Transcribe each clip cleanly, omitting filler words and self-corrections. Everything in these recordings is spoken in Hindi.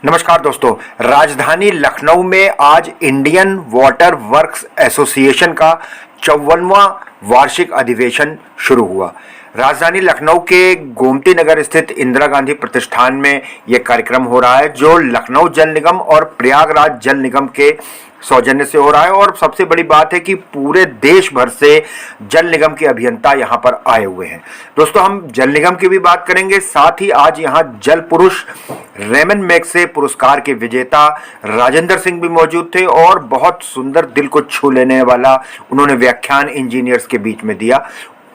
नमस्कार दोस्तों, राजधानी लखनऊ में आज इंडियन वाटर वर्क्स एसोसिएशन का 54वां वार्षिक अधिवेशन शुरू हुआ। राजधानी लखनऊ के गोमती नगर स्थित इंदिरा गांधी प्रतिष्ठान में यह कार्यक्रम हो रहा है, जो लखनऊ जल निगम और प्रयागराज जल निगम के सौजन्य से हो रहा है। और सबसे बड़ी बात है कि पूरे देश भर से जल निगम के अभियंता यहाँ पर आए हुए हैं। दोस्तों, हम जल निगम की भी बात करेंगे, साथ ही आज यहाँ जल पुरुष रेमन मैग्सेसे पुरस्कार के विजेता राजेंद्र सिंह भी मौजूद थे और बहुत सुंदर, दिल को छू लेने वाला उन्होंने व्याख्यान इंजीनियर्स के बीच में दिया,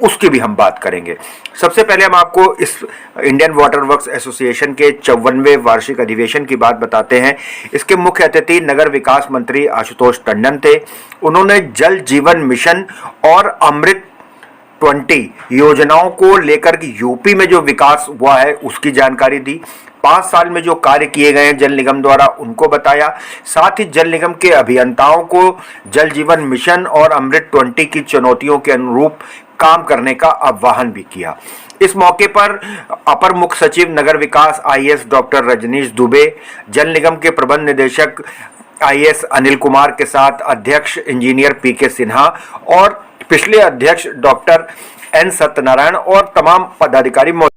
उसकी भी हम बात करेंगे। सबसे पहले हम आपको इस इंडियन वाटर वर्क्स एसोसिएशन के 54वें वार्षिक अधिवेशन की बात बताते हैं। इसके मुख्य अतिथि नगर विकास मंत्री आशुतोष टंडन थे। उन्होंने जल जीवन मिशन और अमृत 20 योजनाओं को लेकर के यूपी में जो विकास हुआ है उसकी जानकारी दी। 5 साल में जो कार्य किए गए हैं जल निगम द्वारा उनको बताया। साथ ही जल निगम के अभियंताओं को जल जीवन मिशन और अमृत 20 की चुनौतियों के अनुरूप काम करने का आह्वान भी किया। इस मौके पर अपर मुख्य सचिव नगर विकास आईएएस डॉक्टर रजनीश दुबे, जल निगम के प्रबंध निदेशक आईएएस अनिल कुमार के साथ अध्यक्ष इंजीनियर पीके सिन्हा और पिछले अध्यक्ष डॉक्टर एन सत्यनारायण और तमाम पदाधिकारी मौजूद।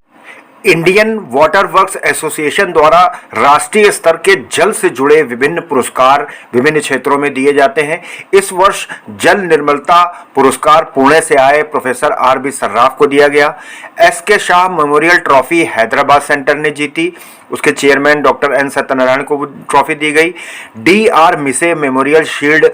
इंडियन वाटर वर्क्स एसोसिएशन द्वारा राष्ट्रीय स्तर के जल से जुड़े विभिन्न पुरस्कार विभिन्न क्षेत्रों में दिए जाते हैं। इस वर्ष जल निर्मलता पुरस्कार पुणे से आए प्रोफेसर आर.बी. सर्राफ को दिया गया। SK. Shah memorial trophy Hyderabad centre ने जीती, उसके चेयरमैन डॉक्टर एन सत्यनारायण को ट्रॉफी दी गई। डी.आर. मिसे memorial shield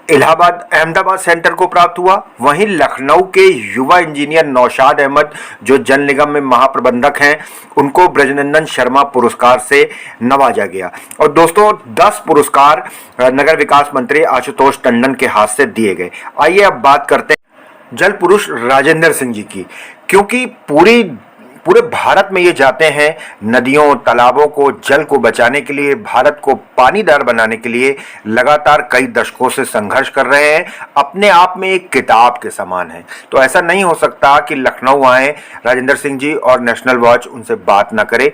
Allahabad Ahmedabad centre को प्राप्त हुआ। वहीं लखनऊ के युवा इंजीनियर नौशाद अहमद, जो जल निगम में महाप्रबंधक हैं, उनको ब्रजनंदन शर्मा पुरस्कार से नवाजा गया। और दोस्तों, 10 पुरस्कार नगर विकास मंत्री आशुतोष टंडन के हाथ से दिए गए। आइए अब बात करते हैं जल पुरुष राजेंद्र सिंह जी की, क्योंकि पूरे भारत में ये जाते हैं नदियों तालाबों को, जल को बचाने के लिए, भारत को पानीदार बनाने के लिए लगातार कई दशकों से संघर्ष कर रहे हैं। अपने आप में एक किताब के समान है। तो ऐसा नहीं हो सकता कि लखनऊ आए राजेंद्र सिंह जी और नेशनल वॉच उनसे बात ना करे।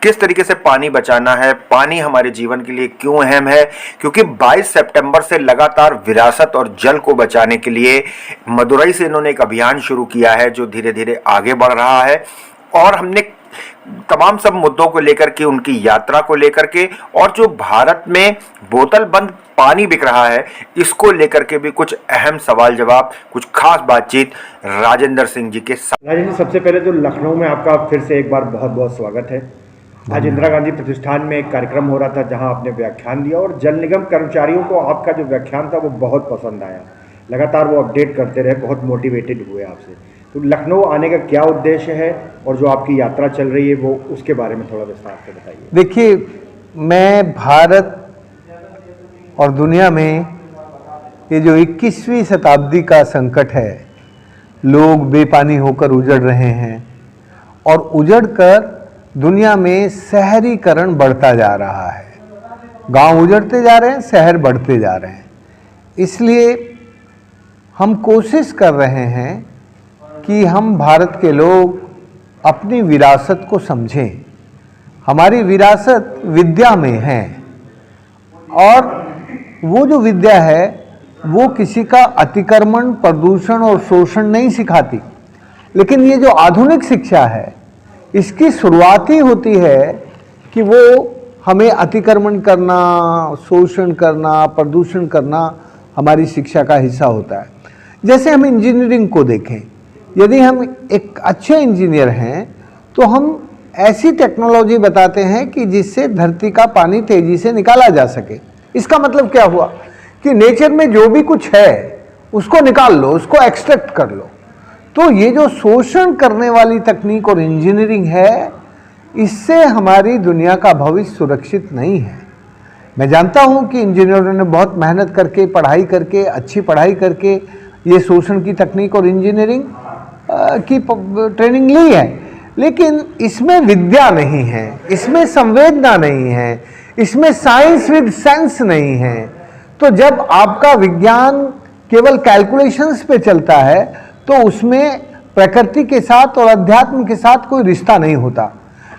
किस तरीके से पानी बचाना है, पानी हमारे जीवन के लिए क्यों अहम है, क्योंकि 22 सितंबर से लगातार विरासत और जल को बचाने के लिए मदुरई से इन्होंने एक अभियान शुरू किया है, जो धीरे धीरे आगे बढ़ रहा है। और हमने तमाम सब मुद्दों को लेकर के, उनकी यात्रा को लेकर के, और जो भारत में बोतल बंद पानी बिक रहा है, इसको लेकर के भी कुछ अहम सवाल जवाब, कुछ खास बातचीत राजेंद्र सिंह जी के साथ। राजेंद्र, सबसे पहले तो लखनऊ में आपका फिर से एक बार बहुत बहुत स्वागत है। आज इंदिरा गांधी प्रतिष्ठान में एक कार्यक्रम हो रहा था जहां आपने व्याख्यान दिया और जल निगम कर्मचारियों को आपका जो व्याख्यान था वो बहुत पसंद आया। लगातार वो अपडेट करते रहे, बहुत मोटिवेटेड हुए आपसे। तो लखनऊ आने का क्या उद्देश्य है और जो आपकी यात्रा चल रही है वो उसके बारे में थोड़ा विस्तार से बताइए। देखिए, मैं भारत और दुनिया में ये जो 21वीं शताब्दी का संकट है, लोग बेपानी होकर उजड़ रहे हैं और उजड़ कर दुनिया में शहरीकरण बढ़ता जा रहा है। गांव उजड़ते जा रहे हैं, शहर बढ़ते जा रहे हैं। इसलिए हम कोशिश कर रहे हैं कि हम भारत के लोग अपनी विरासत को समझें। हमारी विरासत विद्या में है और वो जो विद्या है वो किसी का अतिक्रमण, प्रदूषण और शोषण नहीं सिखाती। लेकिन ये जो आधुनिक शिक्षा है, इसकी शुरुआत ही होती है कि वो हमें अतिक्रमण करना, शोषण करना, प्रदूषण करना हमारी शिक्षा का हिस्सा होता है। जैसे हम इंजीनियरिंग को देखें, यदि हम एक अच्छे इंजीनियर हैं तो हम ऐसी टेक्नोलॉजी बताते हैं कि जिससे धरती का पानी तेजी से निकाला जा सके। इसका मतलब क्या हुआ कि नेचर में जो भी कुछ है उसको निकाल लो, उसको एक्सट्रैक्ट कर लो। तो ये जो शोषण करने वाली तकनीक और इंजीनियरिंग है, इससे हमारी दुनिया का भविष्य सुरक्षित नहीं है। मैं जानता हूँ कि इंजीनियरों ने बहुत मेहनत करके, पढ़ाई करके, अच्छी पढ़ाई करके ये शोषण की तकनीक और इंजीनियरिंग की ट्रेनिंग ली है, लेकिन इसमें विद्या नहीं है, इसमें संवेदना नहीं है, इसमें साइंस विद सेंस नहीं है। तो जब आपका विज्ञान केवल कैलकुलेशंस पे चलता है तो उसमें प्रकृति के साथ और अध्यात्म के साथ कोई रिश्ता नहीं होता।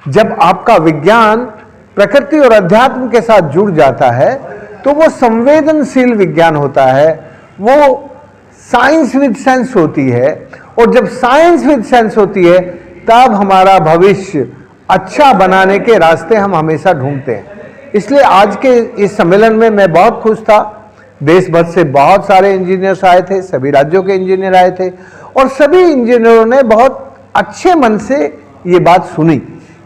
जब आपका विज्ञान प्रकृति और अध्यात्म के साथ जुड़ जाता है तो वो संवेदनशील विज्ञान होता है, वो साइंस विद सेंस होती है। और जब साइंस विद सेंस होती है तब हमारा भविष्य अच्छा बनाने के रास्ते हम हमेशा ढूंढते हैं। इसलिए आज के इस सम्मेलन में मैं बहुत खुश था। देश भर से बहुत सारे इंजीनियर्स आए थे, सभी राज्यों के इंजीनियर आए थे और सभी इंजीनियरों ने बहुत अच्छे मन से ये बात सुनी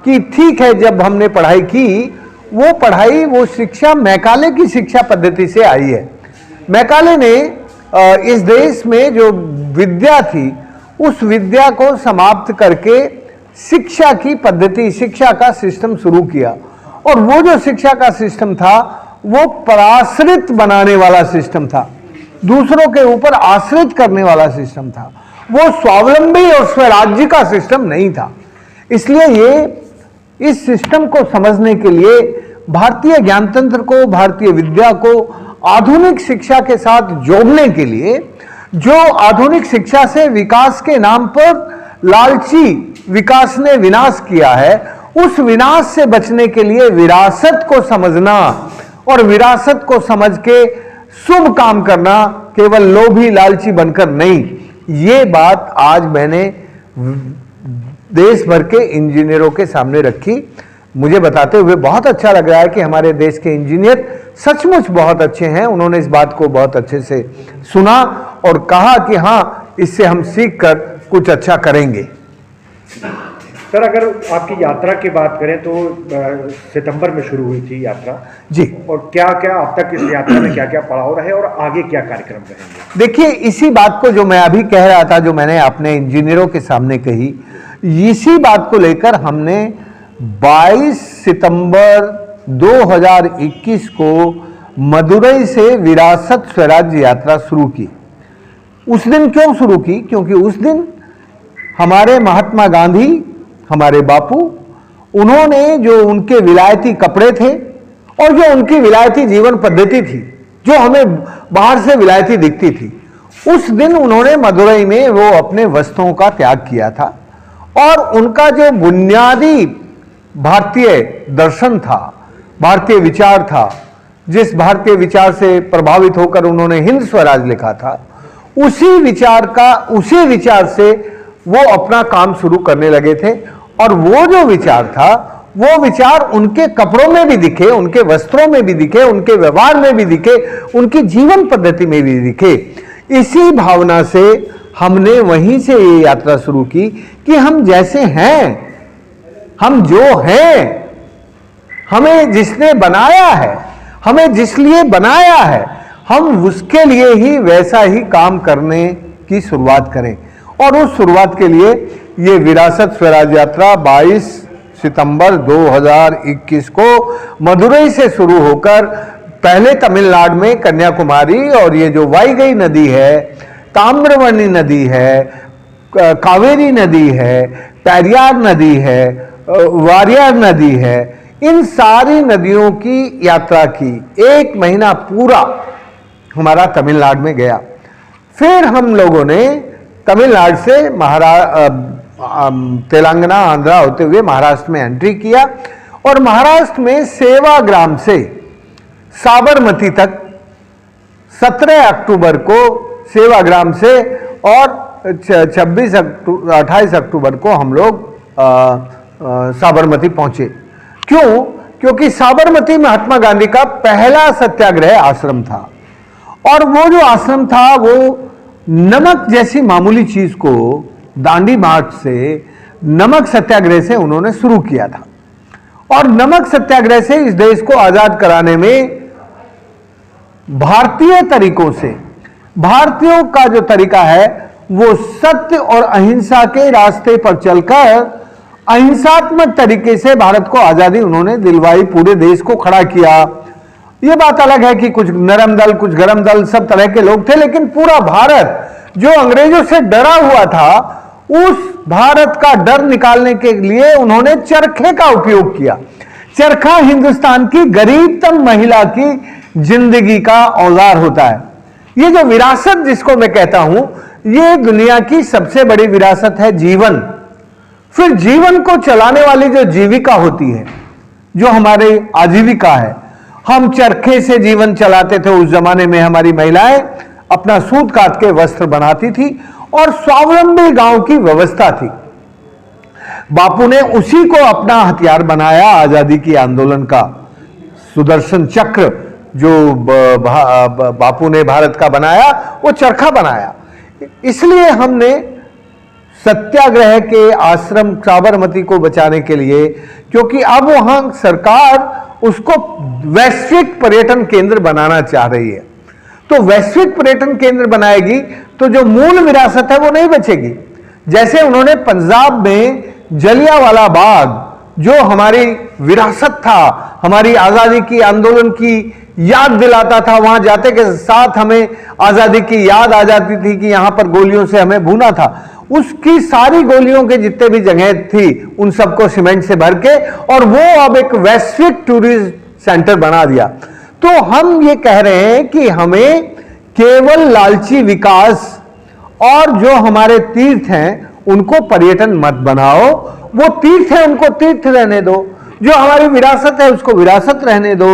कि ठीक है, जब हमने पढ़ाई की वो शिक्षा मैकाले की शिक्षा पद्धति से आई है। मैकाले ने इस देश में जो विद्या थी उस विद्या को समाप्त करके शिक्षा की पद्धति, शिक्षा का सिस्टम शुरू किया। और वो जो शिक्षा का सिस्टम था वो पराश्रित बनाने वाला सिस्टम था, दूसरों के ऊपर आश्रित करने वाला सिस्टम था, वो स्वावलंबी और स्वराज्य का सिस्टम नहीं था। इसलिए इस सिस्टम को समझने के लिए भारतीय ज्ञानतंत्र को, भारतीय विद्या को आधुनिक शिक्षा के साथ जोड़ने के लिए, जो आधुनिक शिक्षा से विकास के नाम पर लालची विकास ने विनाश किया है, उस विनाश से बचने के लिए विरासत को समझना और विरासत को समझ के शुभ काम करना, केवल लोभी लालची बनकर नहीं। ये बात आज मैंने देश भर के इंजीनियरों के सामने रखी। मुझे बताते हुए बहुत अच्छा लग रहा है कि हमारे देश के इंजीनियर सचमुच बहुत अच्छे हैं। उन्होंने इस बात को बहुत अच्छे से सुना और कहा कि हाँ, इससे हम सीख कर कुछ अच्छा करेंगे। सर, अगर आपकी यात्रा की बात करें तो सितंबर में शुरू हुई थी यात्रा जी, और क्या क्या अब तक इस यात्रा में क्या क्या पड़ाव रहे और आगे क्या कार्यक्रम रहेंगे? देखिए, इसी बात को जो मैं अभी कह रहा था, जो मैंने अपने इंजीनियरों के सामने कही, इसी बात को लेकर हमने 22 सितंबर 2021 को मदुरई से विरासत स्वराज्य यात्रा शुरू की। उस दिन क्यों शुरू की? क्योंकि उस दिन हमारे महात्मा गांधी, हमारे बापू, उन्होंने जो उनके विलायती कपड़े थे और जो उनकी विलायती जीवन पद्धति थी, जो हमें बाहर से विलायती दिखती थी, उस दिन उन्होंने मदुरई में वो अपने वस्त्रों का त्याग किया था। और उनका जो बुनियादी भारतीय दर्शन था, भारतीय विचार था, जिस भारतीय विचार से प्रभावित होकर उन्होंने हिंद स्वराज लिखा था, उसी विचार से वो अपना काम शुरू करने लगे थे। और वो जो विचार था, वो विचार उनके कपड़ों में भी दिखे, उनके वस्त्रों में भी दिखे, उनके व्यवहार में भी दिखे, उनकी जीवन पद्धति में भी दिखे। इसी भावना से हमने वहीं से ये यात्रा शुरू की कि हम जैसे हैं, हम जो हैं, हमें जिसने बनाया है, हमें जिस लिए बनाया है, हम उसके लिए ही वैसा ही काम करने की शुरुआत करें। और उस शुरुआत के लिए ये विरासत स्वराज यात्रा 22 सितंबर 2021 को मदुरई से शुरू होकर पहले तमिलनाडु में कन्याकुमारी और ये जो वाईगई नदी है, ताम्रवर्णी नदी है, कावेरी नदी है, पेरियार नदी है, वारियार नदी है, इन सारी नदियों की यात्रा की 1 महीना पूरा हमारा तमिलनाडु में गया। फिर हम लोगों ने तमिलनाडु से तेलंगाना, आंध्रा होते हुए महाराष्ट्र में एंट्री किया और महाराष्ट्र में सेवाग्राम से साबरमती तक 17 अक्टूबर को सेवाग्राम से और 28 अक्टूबर को हम लोग साबरमती पहुंचे। क्यों? क्योंकि साबरमती महात्मा गांधी का पहला सत्याग्रह आश्रम था और वो जो आश्रम था वो नमक जैसी मामूली चीज को दांडी मार्च से, नमक सत्याग्रह से उन्होंने शुरू किया था। और नमक सत्याग्रह से इस देश को आजाद कराने में भारतीय तरीकों से, भारतीयों का जो तरीका है वो सत्य और अहिंसा के रास्ते पर चलकर अहिंसात्मक तरीके से भारत को आजादी उन्होंने दिलवाई, पूरे देश को खड़ा किया। यह बात अलग है कि कुछ नरम दल, कुछ गरम दल, सब तरह के लोग थे, लेकिन पूरा भारत जो अंग्रेजों से डरा हुआ था, उस भारत का डर निकालने के लिए उन्होंने चरखे का उपयोग किया। चरखा हिंदुस्तान की गरीबतम महिला की जिंदगी का औजार होता है। ये जो विरासत जिसको मैं कहता हूं, ये दुनिया की सबसे बड़ी विरासत है जीवन। फिर जीवन को चलाने वाली जो जीविका होती है, जो हमारी आजीविका है। हम चरखे से जीवन चलाते थे। उस जमाने में हमारी महिलाएं अपना सूत काट के वस्त्र बनाती थी और स्वावलंबी गांव की व्यवस्था थी। बापू ने उसी को अपना हथियार बनाया, आजादी की आंदोलन का सुदर्शन चक्र जो बापू ने भारत का बनाया, वो चरखा बनाया। इसलिए हमने सत्याग्रह के आश्रम साबरमती को बचाने के लिए, क्योंकि अब वहां सरकार उसको वैश्विक पर्यटन केंद्र बनाना चाह रही है, तो वैश्विक पर्यटन केंद्र बनाएगी तो जो मूल विरासत है वो नहीं बचेगी। जैसे उन्होंने पंजाब में जलियांवाला बाग, जो हमारी विरासत था, हमारी आजादी की आंदोलन की याद दिलाता था, वहां जाते के साथ हमें आजादी की याद आ जाती थी कि यहां पर गोलियों से हमें भूना था। उसकी सारी गोलियों के जितने भी जगह थी उन सबको सीमेंट से भर के, और वो अब एक वैश्विक टूरिस्ट सेंटर बना दिया। तो हम ये कह रहे हैं कि हमें केवल लालची विकास और जो हमारे तीर्थ हैं उनको पर्यटन मत बनाओ। वो तीर्थ है उनको तीर्थ रहने दो, जो हमारी विरासत है उसको विरासत रहने दो।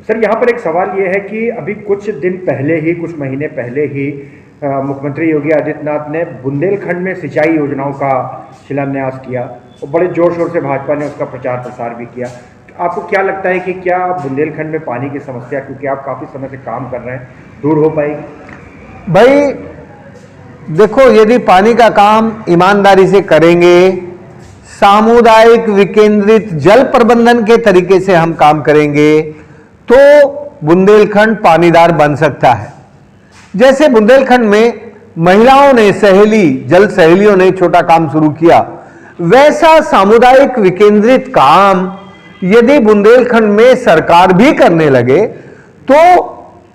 सर, यहाँ पर एक सवाल ये है कि अभी कुछ दिन पहले ही, कुछ महीने पहले ही मुख्यमंत्री योगी आदित्यनाथ ने बुंदेलखंड में सिंचाई योजनाओं का शिलान्यास किया और बड़े जोर शोर से भाजपा ने उसका प्रचार प्रसार भी किया। आपको क्या लगता है कि क्या बुंदेलखंड में पानी की समस्या, क्योंकि आप काफ़ी समय से काम कर रहे हैं, दूर हो पाएगी? भाई देखो, यदि पानी का काम ईमानदारी से करेंगे, सामुदायिक विकेंद्रित जल प्रबंधन के तरीके से हम काम करेंगे, तो बुंदेलखंड पानीदार बन सकता है। जैसे बुंदेलखंड में महिलाओं ने जल सहेलियों ने छोटा काम शुरू किया, वैसा सामुदायिक विकेंद्रित काम यदि बुंदेलखंड में सरकार भी करने लगे तो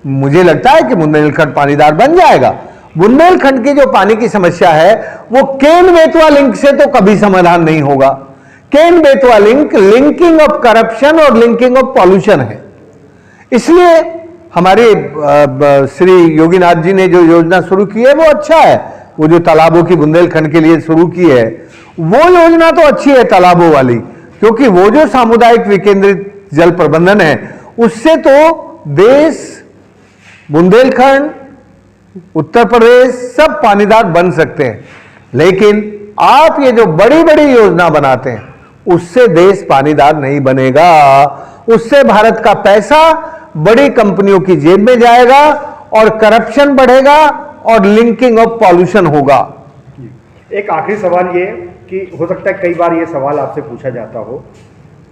मुझे लगता है कि बुंदेलखंड पानीदार बन जाएगा। बुंदेलखंड की जो पानी की समस्या है वो केन बेतवा लिंक से तो कभी समाधान नहीं होगा। Ken Betwa link linking of corruption और लिंकिंग ऑफ पॉल्यूशन है। इसलिए हमारे श्री योगीनाथ जी ने जो योजना शुरू की है वो अच्छा है। वो जो तालाबों की बुंदेलखंड के लिए शुरू की है वो योजना तो अच्छी है, तालाबों वाली, क्योंकि वो जो सामुदायिक विकेंद्रित जल प्रबंधन है उससे तो देश, बुंदेलखंड, उत्तर प्रदेश सब पानीदार बन सकते हैं। लेकिन आप ये जो बड़ी बड़ी योजना बनाते हैं उससे देश पानीदार नहीं बनेगा। उससे भारत का पैसा बड़ी कंपनियों की जेब में जाएगा और करप्शन बढ़ेगा और लिंकिंग ऑफ पॉल्यूशन होगा। एक आखिरी सवाल ये कि हो सकता है कई बार ये सवाल आपसे पूछा जाता हो,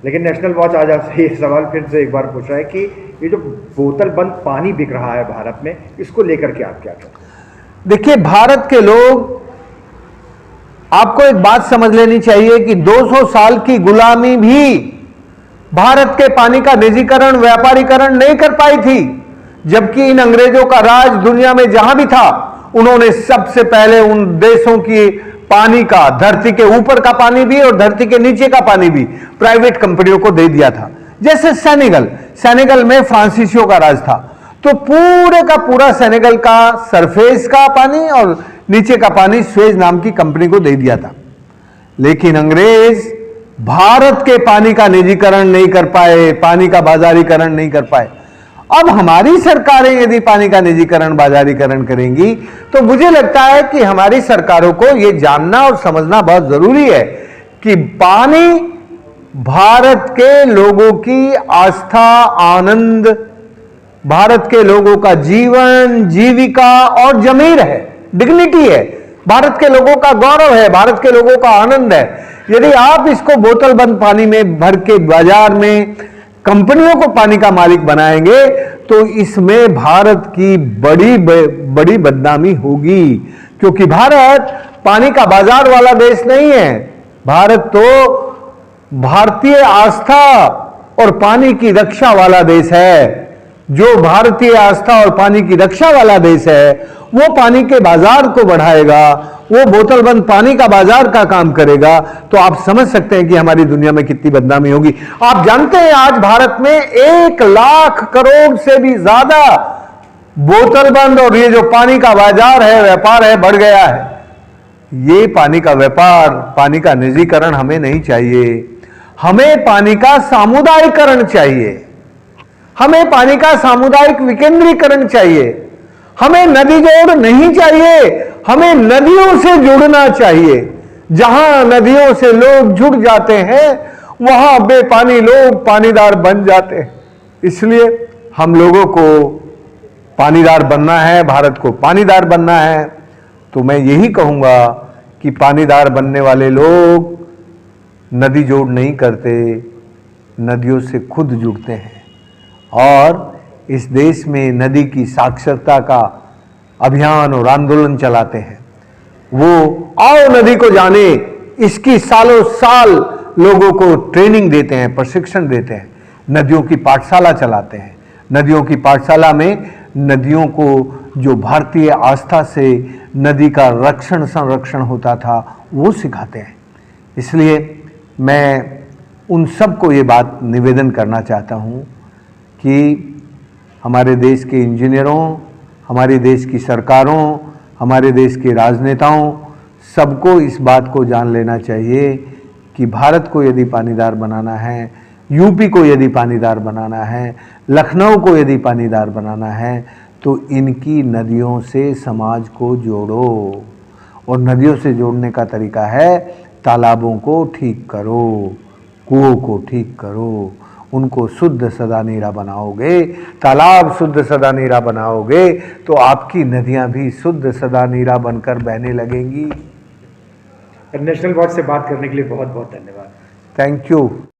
लेकिन नेशनल वॉच आज आपसे ये सवाल फिर से एक बार पूछ रहा है कि ये जो बोतल बंद पानी बिक रहा है भारत में, इसको लेकर के आप क्या कहते हैं? देखिए, भारत के लोग, आपको एक बात समझ लेनी चाहिए कि 200 साल की गुलामी भी भारत के पानी का निजीकरण, व्यापारीकरण नहीं कर पाई थी। जबकि इन अंग्रेजों का राज दुनिया में जहां भी था, उन्होंने सबसे पहले उन देशों की पानी का, धरती के ऊपर का पानी भी और धरती के नीचे का पानी भी प्राइवेट कंपनियों को दे दिया था। जैसे सेनेगल में फ्रांसीसियों का राज था, तो पूरे का पूरा सेनेगल का सरफेस का पानी और नीचे का पानी स्वेज नाम की कंपनी को दे दिया था। लेकिन अंग्रेज भारत के पानी का निजीकरण नहीं कर पाए, पानी का बाजारीकरण नहीं कर पाए। अब हमारी सरकारें यदि पानी का निजीकरण, बाजारीकरण करेंगी तो मुझे लगता है कि हमारी सरकारों को यह जानना और समझना बहुत जरूरी है कि पानी भारत के लोगों की आस्था, आनंद, भारत के लोगों का जीवन, जीविका और जमीर है, डिग्निटी है, भारत के लोगों का गौरव है, भारत के लोगों का आनंद है। यदि आप इसको बोतल बंद पानी में भर के बाजार में कंपनियों को पानी का मालिक बनाएंगे तो इसमें भारत की बड़ी बदनामी होगी, क्योंकि भारत पानी का बाजार वाला देश नहीं है। भारत तो भारतीय आस्था और पानी की रक्षा वाला देश है। जो भारतीय आस्था और पानी की रक्षा वाला देश है वो पानी के बाजार को बढ़ाएगा, वो बोतल बंद पानी का बाजार का काम करेगा, तो आप समझ सकते हैं कि हमारी दुनिया में कितनी बदनामी होगी। आप जानते हैं आज भारत में 1 लाख करोड़ से भी ज्यादा बोतल बंद और ये जो पानी का बाजार है, व्यापार है, बढ़ गया है। ये पानी का व्यापार, पानी का निजीकरण हमें नहीं चाहिए। हमें पानी का सामुदायिकरण चाहिए, हमें पानी का सामुदायिक विकेंद्रीकरण चाहिए। हमें नदी जोड़ नहीं चाहिए, हमें नदियों से जुड़ना चाहिए। जहां नदियों से लोग जुड़ जाते हैं वहां बेपानी लोग पानीदार बन जाते हैं। इसलिए हम लोगों को पानीदार बनना है, भारत को पानीदार बनना है। तो मैं यही कहूंगा कि पानीदार बनने वाले लोग नदी जोड़ नहीं करते, नदियों से खुद जुड़ते हैं और इस देश में नदी की साक्षरता का अभियान और आंदोलन चलाते हैं। वो आओ नदी को जाने, इसकी सालों साल लोगों को ट्रेनिंग देते हैं, प्रशिक्षण देते हैं, नदियों की पाठशाला चलाते हैं। नदियों की पाठशाला में नदियों को जो भारतीय आस्था से नदी का रक्षण संरक्षण होता था वो सिखाते हैं। इसलिए मैं उन सबको ये बात निवेदन करना चाहता हूँ कि हमारे देश के इंजीनियरों, हमारे देश की सरकारों, हमारे देश के राजनेताओं सबको इस बात को जान लेना चाहिए कि भारत को यदि पानीदार बनाना है, यूपी को यदि पानीदार बनाना है, लखनऊ को यदि पानीदार बनाना है तो इनकी नदियों से समाज को जोड़ो। और नदियों से जोड़ने का तरीका है तालाबों को ठीक करो, कुओं को ठीक करो, उनको शुद्ध सदा नीरा बनाओगे, तालाब शुद्ध सदा नीरा बनाओगे तो आपकी नदियां भी शुद्ध सदा नीरा बनकर बहने लगेंगी। नेशनल वॉच से बात करने के लिए बहुत बहुत धन्यवाद। Thank you.